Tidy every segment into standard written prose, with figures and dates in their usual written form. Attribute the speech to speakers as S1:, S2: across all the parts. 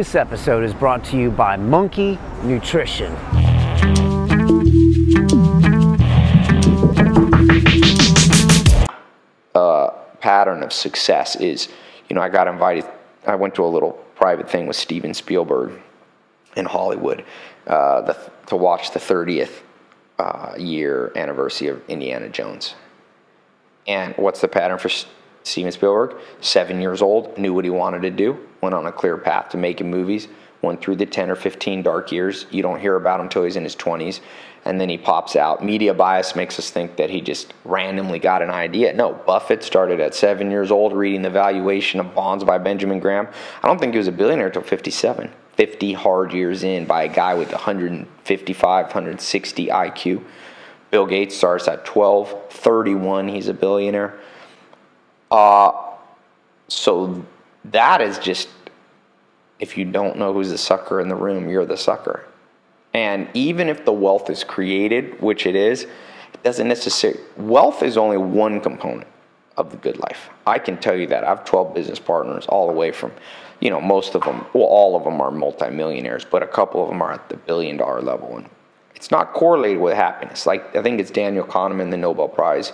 S1: This episode is brought to you by Monkey Nutrition.
S2: Pattern of success is, I got invited, I went to a little private thing with Steven Spielberg in Hollywood to watch the 30th year anniversary of Indiana Jones. And what's the pattern for Steven Spielberg? 7 years old, knew what he wanted to do, went on a clear path to making movies, went through the 10 or 15 dark years. You don't hear about him until he's in his 20s. And then he pops out. Media bias makes us think that he just randomly got an idea. No, Buffett started at 7 years old reading The Valuation of Bonds by Benjamin Graham. I don't think he was a billionaire until 57. 50 hard years in by a guy with 155, 160 IQ. Bill Gates starts at 12, 31, he's a billionaire. So that is just, if you don't know who's the sucker in the room, you're the sucker. And even if the wealth is created, which it is, it doesn't necessarily, wealth is only one component of the good life. I can tell you that. I have 12 business partners all the way from, most of them, well, all of them are multimillionaires, but a couple of them are at the $1 billion level. And it's not correlated with happiness. Like, I think it's Daniel Kahneman, the Nobel Prize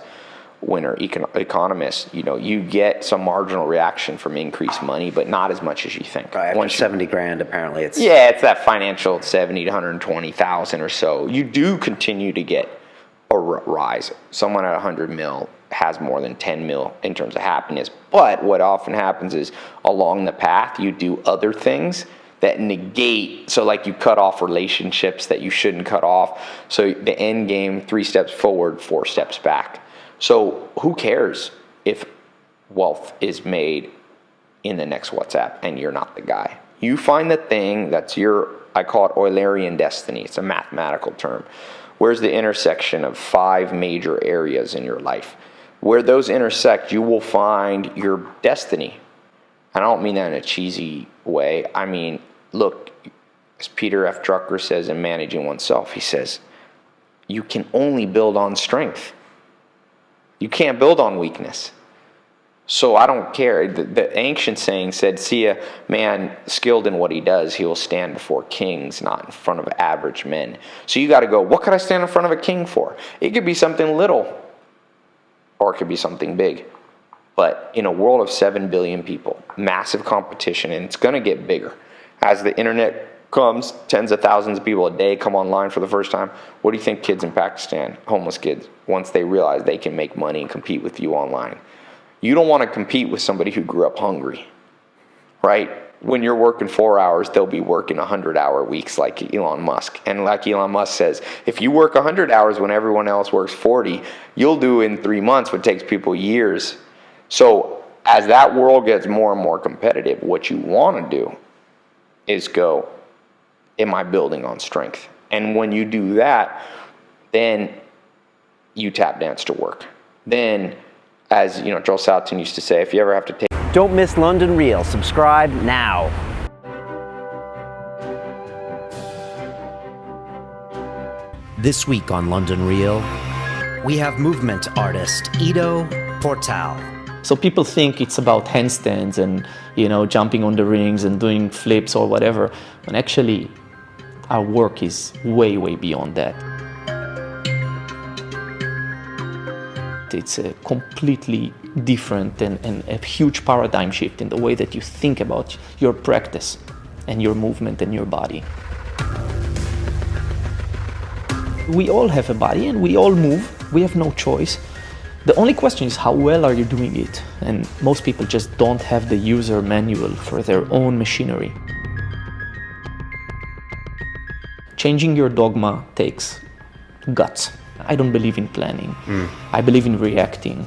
S2: winner economist, you get some marginal reaction from increased money, but not as much as you think.
S1: Right, after 70 grand, apparently it's...
S2: Yeah, it's that financial 70 to 120,000 or so. You do continue to get a rise. Someone at 100 mil has more than 10 mil in terms of happiness. But what often happens is along the path, you do other things that negate, so like you cut off relationships that you shouldn't cut off. So the end game, 3 steps forward, 4 steps back. So who cares if wealth is made in the next WhatsApp and you're not the guy? You find the thing that's your, I call it Eulerian destiny. It's a mathematical term. Where's the intersection of 5 major areas in your life? Where those intersect, you will find your destiny. I don't mean that in a cheesy way. I mean, look, as Peter F. Drucker says in Managing Oneself, he says, you can only build on strength. You can't build on weakness. So I don't care. The ancient saying said, see a man skilled in what he does, he will stand before kings, not in front of average men. So you got to go, what could I stand in front of a king for? It could be something little, or it could be something big. But in a world of 7 billion people, massive competition, and it's going to get bigger. As the internet comes, tens of thousands of people a day come online for the first time. What do you think kids in Pakistan, homeless kids, once they realize they can make money and compete with you online? You don't want to compete with somebody who grew up hungry, right? When you're working 4 hours, they'll be working 100-hour weeks like Elon Musk. And like Elon Musk says, if you work 100 hours when everyone else works 40, you'll do in 3 months what takes people years. So as that world gets more and more competitive, what you want to do is go, am I building on strength? And when you do that, then you tap dance to work. Then, as Joel Salatin used to say, if you ever have to take...
S1: Don't miss London Real. Subscribe now. This week on London Real, we have movement artist Ido Portal.
S3: So people think it's about handstands and, jumping on the rings and doing flips or whatever, when actually our work is way, way beyond that. It's a completely different and a huge paradigm shift in the way that you think about your practice and your movement and your body. We all have a body and we all move. We have no choice. The only question is how well are you doing it? And most people just don't have the user manual for their own machinery. Changing your dogma takes guts. I don't believe in planning. I believe in reacting.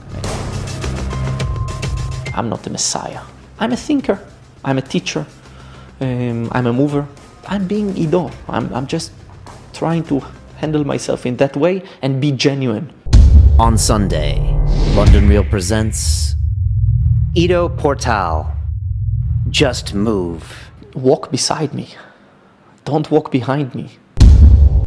S3: I'm not a messiah. I'm a thinker. I'm a teacher. I'm a mover. I'm being Ido. I'm just trying to handle myself in that way and be genuine.
S1: On Sunday, London Real presents Ido Portal. Just move.
S3: Walk beside me. Don't walk behind me.